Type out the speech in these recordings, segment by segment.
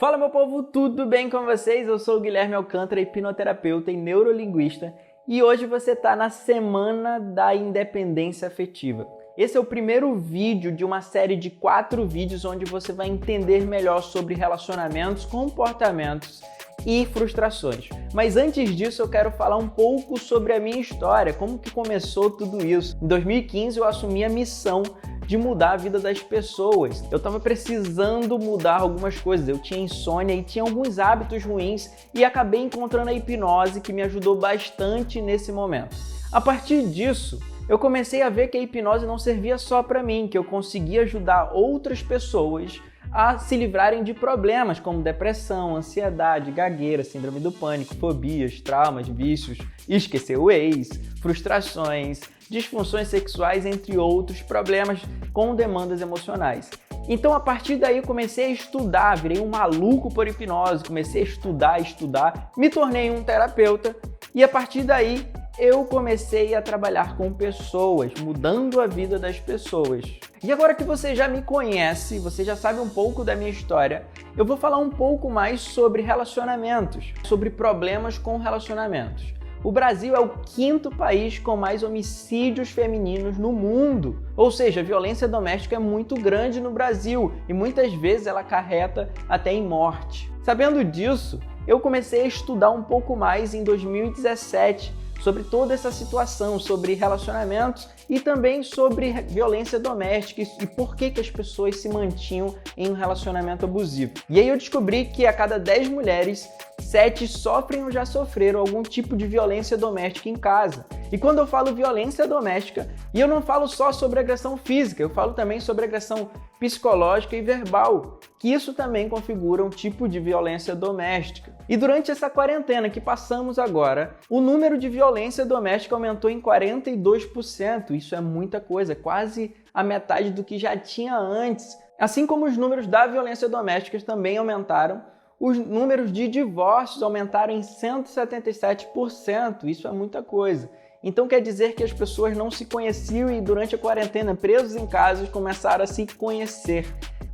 Fala meu povo, tudo bem com vocês? Eu sou o Guilherme Alcântara, hipnoterapeuta e neurolinguista, e hoje você está na Semana da Independência Afetiva. Esse é o primeiro vídeo de uma série de 4 vídeos onde você vai entender melhor sobre relacionamentos, comportamentos e frustrações. Mas antes disso eu quero falar um pouco sobre a minha história, como que começou tudo isso. Em 2015 eu assumi a missão de mudar a vida das pessoas. Eu estava precisando mudar algumas coisas, eu tinha insônia e tinha alguns hábitos ruins e acabei encontrando a hipnose que me ajudou bastante nesse momento. A partir disso, eu comecei a ver que a hipnose não servia só para mim, que eu conseguia ajudar outras pessoas a se livrarem de problemas como depressão, ansiedade, gagueira, síndrome do pânico, fobias, traumas, vícios, esquecer o ex, frustrações, disfunções sexuais, entre outros problemas com demandas emocionais. Então, a partir daí, eu comecei a estudar, virei um maluco por hipnose, comecei a estudar, me tornei um terapeuta e a partir daí eu comecei a trabalhar com pessoas, mudando a vida das pessoas. E agora que você já me conhece, você já sabe um pouco da minha história, eu vou falar um pouco mais sobre relacionamentos, sobre problemas com relacionamentos. O Brasil é o 5º país com mais homicídios femininos no mundo. Ou seja, a violência doméstica é muito grande no Brasil e muitas vezes ela acarreta até em morte. Sabendo disso, eu comecei a estudar um pouco mais em 2017 sobre toda essa situação, sobre relacionamentos e também sobre violência doméstica e por que as pessoas se mantinham em um relacionamento abusivo. E aí eu descobri que a cada 10 mulheres, 7 sofrem ou já sofreram algum tipo de violência doméstica em casa. E quando eu falo violência doméstica, e eu não falo só sobre agressão física, eu falo também sobre agressão psicológica e verbal, que isso também configura um tipo de violência doméstica. E durante essa quarentena que passamos agora, o número de violência doméstica aumentou em 42%. Isso é muita coisa, quase a metade do que já tinha antes. Assim como os números da violência doméstica também aumentaram, os números de divórcios aumentaram em 177%. Isso é muita coisa. Então quer dizer que as pessoas não se conheciam e durante a quarentena, presos em casa, começaram a se conhecer.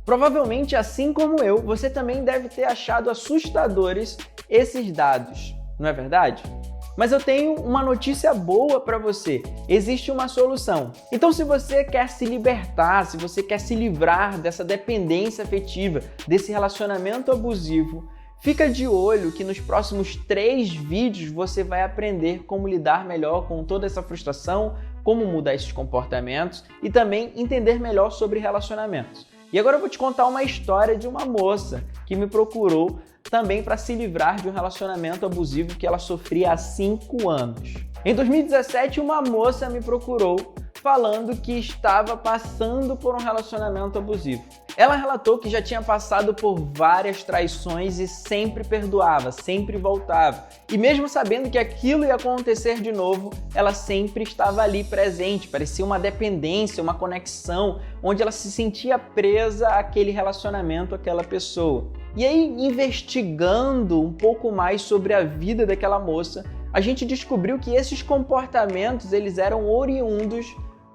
Provavelmente, assim como eu, você também deve ter achado assustadores esses dados, não é verdade? Mas eu tenho uma notícia boa para você. Existe uma solução. Então, se você quer se libertar, se você quer se livrar dessa dependência afetiva, desse relacionamento abusivo, fica de olho que nos próximos 3 vídeos você vai aprender como lidar melhor com toda essa frustração, como mudar esses comportamentos e também entender melhor sobre relacionamentos. E agora eu vou te contar uma história de uma moça que me procurou também para se livrar de um relacionamento abusivo que ela sofria há 5 anos. Em 2017, uma moça me procurou falando que estava passando por um relacionamento abusivo. Ela relatou que já tinha passado por várias traições e sempre perdoava, sempre voltava. E mesmo sabendo que aquilo ia acontecer de novo, ela sempre estava ali presente. Parecia uma dependência, uma conexão, onde ela se sentia presa àquele relacionamento, àquela pessoa. E aí, investigando um pouco mais sobre a vida daquela moça, a gente descobriu que esses comportamentos eles eram oriundos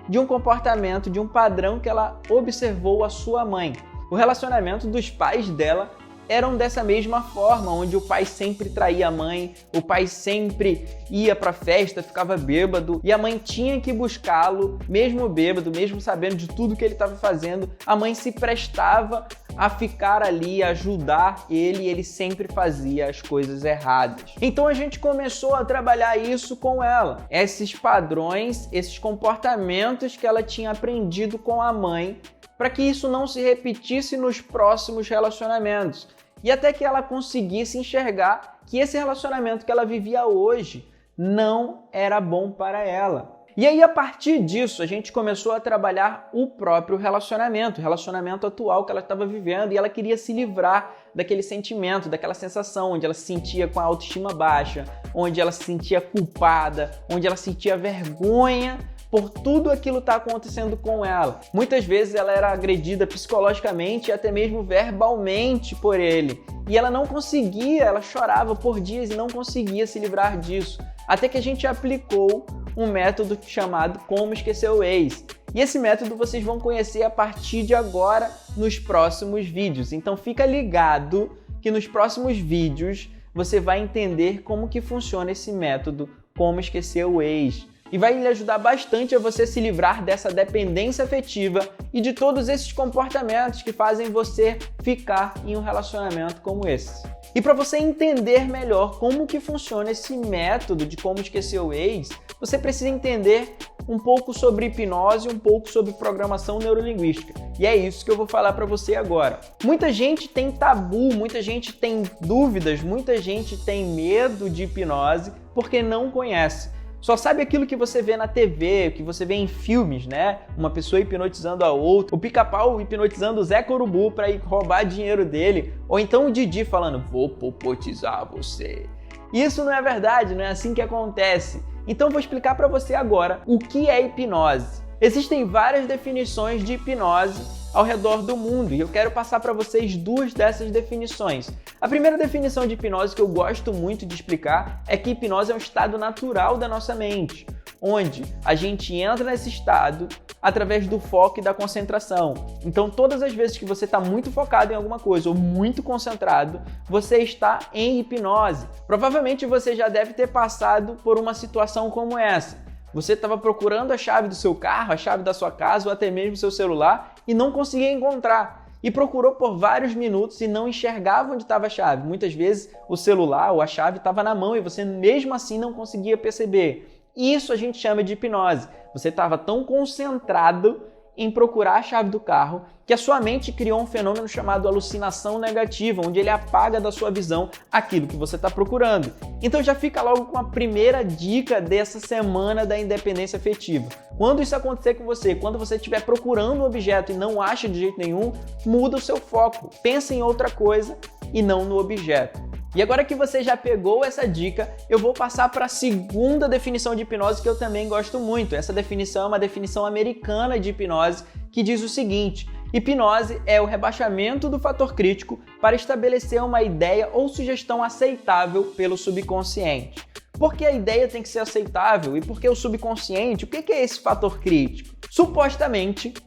de um comportamento, de um padrão que ela observou a sua mãe. O relacionamento dos pais dela eram dessa mesma forma, onde o pai sempre traía a mãe, o pai sempre ia para a festa, ficava bêbado e a mãe tinha que buscá-lo, mesmo bêbado, mesmo sabendo de tudo que ele estava fazendo, a mãe se prestava a ficar ali, a ajudar ele e ele sempre fazia as coisas erradas. Então a gente começou a trabalhar isso com ela, esses padrões, esses comportamentos que ela tinha aprendido com a mãe, para que isso não se repetisse nos próximos relacionamentos. E até que ela conseguisse enxergar que esse relacionamento que ela vivia hoje não era bom para ela. E aí, a partir disso, a gente começou a trabalhar o próprio relacionamento, o relacionamento atual que ela estava vivendo, e ela queria se livrar daquele sentimento, daquela sensação onde ela se sentia com a autoestima baixa, onde ela se sentia culpada, onde ela sentia vergonha por tudo aquilo que está acontecendo com ela. Muitas vezes ela era agredida psicologicamente e até mesmo verbalmente por ele. E ela não conseguia, ela chorava por dias e não conseguia se livrar disso. Até que a gente aplicou um método chamado Como Esquecer o Ex. E esse método vocês vão conhecer a partir de agora nos próximos vídeos. Então fica ligado que nos próximos vídeos você vai entender como que funciona esse método, como esquecer o ex. E vai lhe ajudar bastante a você se livrar dessa dependência afetiva e de todos esses comportamentos que fazem você ficar em um relacionamento como esse. E para você entender melhor como que funciona esse método de como esquecer o ex, você precisa entender um pouco sobre hipnose e um pouco sobre programação neurolinguística. E é isso que eu vou falar para você agora. Muita gente tem tabu, muita gente tem dúvidas, muita gente tem medo de hipnose porque não conhece. Só sabe aquilo que você vê na TV, que você vê em filmes, né? Uma pessoa hipnotizando a outra, o Pica-Pau hipnotizando o Zé Corubu para ir roubar dinheiro dele, ou então o Didi falando, vou popotizar você. Isso não é verdade, não é assim que acontece. Então eu vou explicar para você agora o que é hipnose. Existem várias definições de hipnose ao redor do mundo e eu quero passar para vocês duas dessas definições. A primeira definição de hipnose que eu gosto muito de explicar é que hipnose é um estado natural da nossa mente, onde a gente entra nesse estado através do foco e da concentração. Então, todas as vezes que você está muito focado em alguma coisa ou muito concentrado, você está em hipnose. Provavelmente você já deve ter passado por uma situação como essa. Você estava procurando a chave do seu carro, a chave da sua casa ou até mesmo seu celular e não conseguia encontrar. E procurou por vários minutos e não enxergava onde estava a chave. Muitas vezes o celular ou a chave estava na mão e você mesmo assim não conseguia perceber. Isso a gente chama de hipnose. Você estava tão concentrado em procurar a chave do carro que a sua mente criou um fenômeno chamado alucinação negativa, onde ele apaga da sua visão aquilo que você está procurando. Então já fica logo com a primeira dica dessa semana da independência afetiva. Quando isso acontecer com você, quando você estiver procurando um objeto e não acha de jeito nenhum, muda o seu foco, pensa em outra coisa e não no objeto. E agora que você já pegou essa dica, eu vou passar para a segunda definição de hipnose que eu também gosto muito. Essa definição é uma definição americana de hipnose que diz o seguinte: hipnose é o rebaixamento do fator crítico para estabelecer uma ideia ou sugestão aceitável pelo subconsciente. Por que a ideia tem que ser aceitável? E por que o subconsciente? O que é esse fator crítico? Supostamente,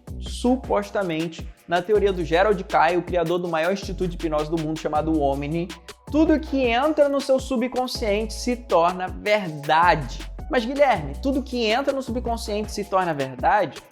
na teoria do Gerald Kay, o criador do maior instituto de hipnose do mundo chamado Omni, tudo que entra no seu subconsciente se torna verdade. Mas Guilherme, tudo que entra no subconsciente se torna verdade?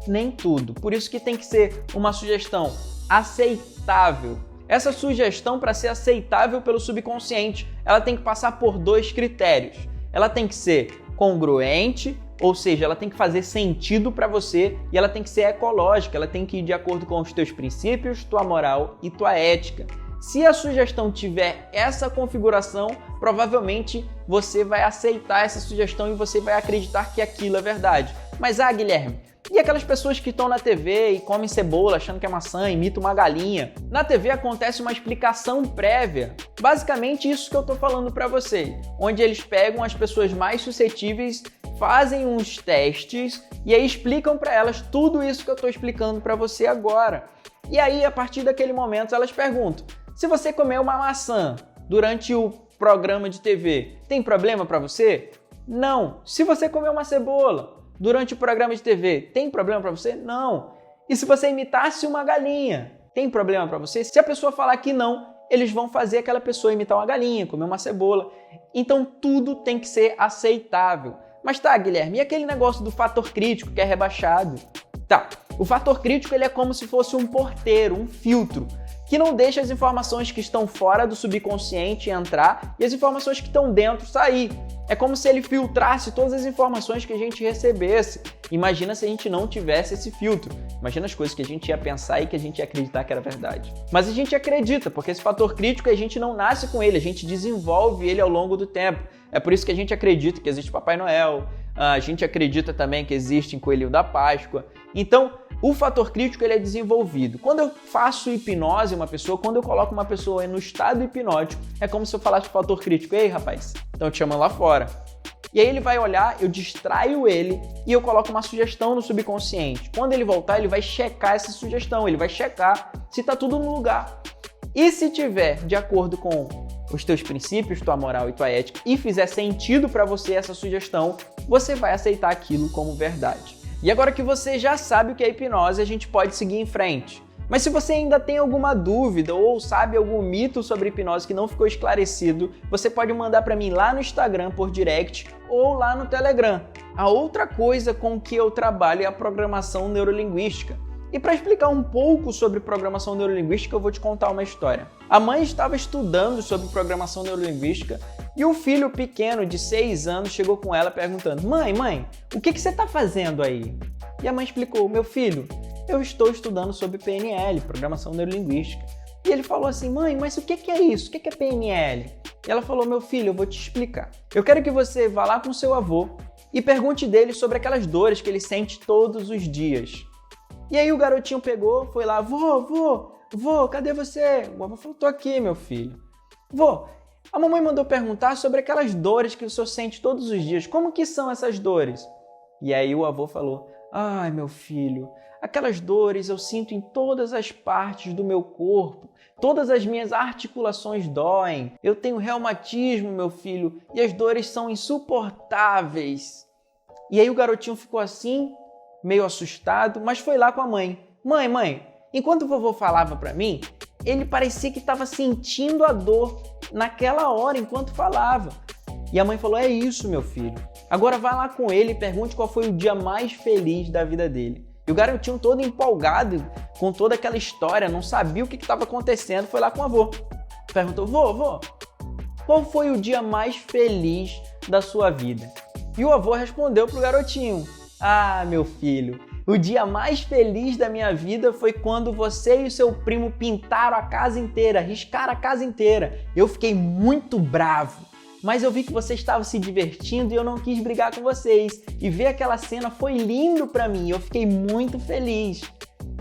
Nem tudo. Por isso que tem que ser uma sugestão aceitável. Essa sugestão, para ser aceitável pelo subconsciente, ela tem que passar por dois critérios. Ela tem que ser congruente, ou seja, ela tem que fazer sentido para você e ela tem que ser ecológica, ela tem que ir de acordo com os teus princípios, tua moral e tua ética. Se a sugestão tiver essa configuração, provavelmente você vai aceitar essa sugestão e você vai acreditar que aquilo é verdade. Mas Guilherme, e aquelas pessoas que estão na TV e comem cebola achando que é maçã, imitam uma galinha? Na TV acontece uma explicação prévia. Basicamente isso que eu estou falando para você, onde eles pegam as pessoas mais suscetíveis, fazem uns testes e aí explicam para elas tudo isso que eu estou explicando para você agora. E aí, a partir daquele momento, elas perguntam: se você comer uma maçã durante o programa de TV, tem problema para você? Não. Se você comer uma cebola durante o programa de TV, tem problema para você? Não. E se você imitasse uma galinha, tem problema para você? Se a pessoa falar que não, eles vão fazer aquela pessoa imitar uma galinha, comer uma cebola. Então tudo tem que ser aceitável. Mas tá, Guilherme, e aquele negócio do fator crítico que é rebaixado? Tá, o fator crítico ele é como se fosse um porteiro, um filtro, que não deixa as informações que estão fora do subconsciente entrar e as informações que estão dentro sair. É como se ele filtrasse todas as informações que a gente recebesse. Imagina se a gente não tivesse esse filtro. Imagina as coisas que a gente ia pensar e que a gente ia acreditar que era verdade. Mas a gente acredita, porque esse fator crítico a gente não nasce com ele, a gente desenvolve ele ao longo do tempo. É por isso que a gente acredita que existe Papai Noel, a gente acredita também que existe Coelhinho da Páscoa. Então, o fator crítico ele é desenvolvido. Quando eu faço hipnose uma pessoa, quando eu coloco uma pessoa no estado hipnótico, é como se eu falasse o fator crítico: ei, rapaz, então te chamando lá fora. E aí ele vai olhar, eu distraio ele e eu coloco uma sugestão no subconsciente. Quando ele voltar, ele vai checar essa sugestão, ele vai checar se está tudo no lugar. E se tiver de acordo com os teus princípios, tua moral e tua ética e fizer sentido para você essa sugestão, você vai aceitar aquilo como verdade. E agora que você já sabe o que é hipnose, a gente pode seguir em frente. Mas se você ainda tem alguma dúvida ou sabe algum mito sobre hipnose que não ficou esclarecido, você pode mandar para mim lá no Instagram por direct ou lá no Telegram. A outra coisa com que eu trabalho é a programação neurolinguística. E para explicar um pouco sobre programação neurolinguística, eu vou te contar uma história. A mãe estava estudando sobre programação neurolinguística e o filho pequeno de 6 anos chegou com ela perguntando: Mãe, o que você está fazendo aí? E a mãe explicou: meu filho, eu estou estudando sobre PNL, programação neurolinguística. E ele falou assim: mãe, mas o que é isso? O que é PNL? E ela falou: meu filho, eu vou te explicar. Eu quero que você vá lá com seu avô e pergunte dele sobre aquelas dores que ele sente todos os dias. E aí o garotinho pegou, foi lá: vô, cadê você? O avô falou: tô aqui, meu filho. Vô, a mamãe mandou perguntar sobre aquelas dores que o senhor sente todos os dias. Como que são essas dores? E aí o avô falou: ai, meu filho, aquelas dores eu sinto em todas as partes do meu corpo. Todas as minhas articulações doem. Eu tenho reumatismo, meu filho, e as dores são insuportáveis. E aí o garotinho ficou assim, meio assustado, mas foi lá com a mãe. Mãe, enquanto o vovô falava para mim, ele parecia que estava sentindo a dor naquela hora enquanto falava. E a mãe falou: é isso, meu filho. Agora vai lá com ele e pergunte qual foi o dia mais feliz da vida dele. E o garotinho todo empolgado com toda aquela história, não sabia o que estava acontecendo, foi lá com o avô. Perguntou: vô, qual foi o dia mais feliz da sua vida? E o avô respondeu pro garotinho: ah, meu filho, o dia mais feliz da minha vida foi quando você e o seu primo pintaram a casa inteira, riscaram a casa inteira. Eu fiquei muito bravo, mas eu vi que vocês estavam se divertindo e eu não quis brigar com vocês. E ver aquela cena foi lindo pra mim, eu fiquei muito feliz.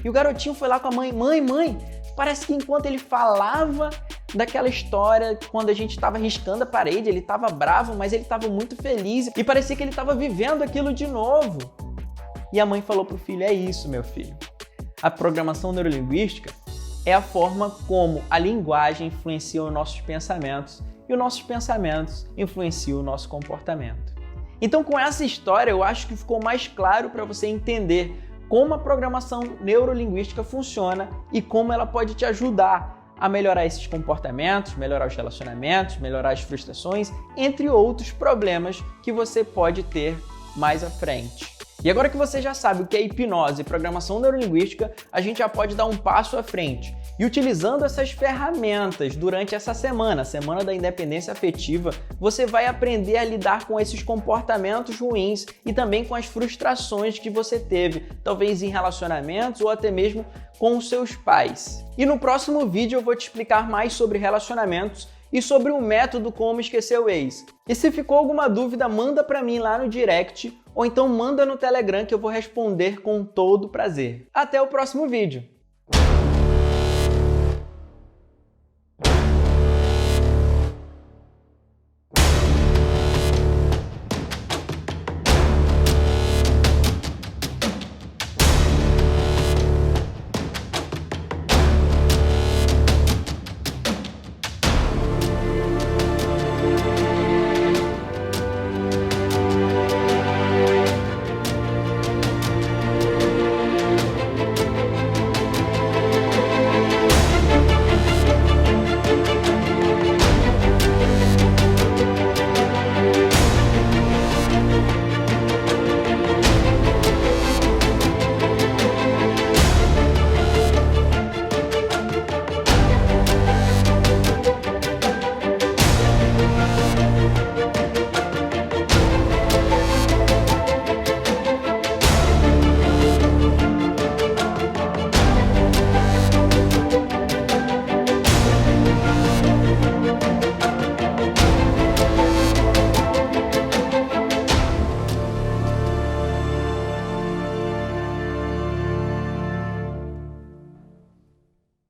E o garotinho foi lá com a mãe: mãe, parece que enquanto ele falava daquela história, quando a gente estava riscando a parede, ele estava bravo, mas ele estava muito feliz e parecia que ele estava vivendo aquilo de novo. E a mãe falou pro filho: é isso, meu filho. A programação neurolinguística é a forma como a linguagem influencia os nossos pensamentos e os nossos pensamentos influenciam o nosso comportamento. Então, com essa história, eu acho que ficou mais claro para você entender como a programação neurolinguística funciona e como ela pode te ajudar a melhorar esses comportamentos, melhorar os relacionamentos, melhorar as frustrações, entre outros problemas que você pode ter mais à frente. E agora que você já sabe o que é hipnose e programação neurolinguística, a gente já pode dar um passo à frente. E utilizando essas ferramentas durante essa semana, a Semana da Independência Afetiva, você vai aprender a lidar com esses comportamentos ruins e também com as frustrações que você teve, talvez em relacionamentos ou até mesmo com os seus pais. E no próximo vídeo eu vou te explicar mais sobre relacionamentos e sobre o método Como Esquecer o Ex. E se ficou alguma dúvida, manda para mim lá no direct ou então manda no Telegram que eu vou responder com todo prazer. Até o próximo vídeo!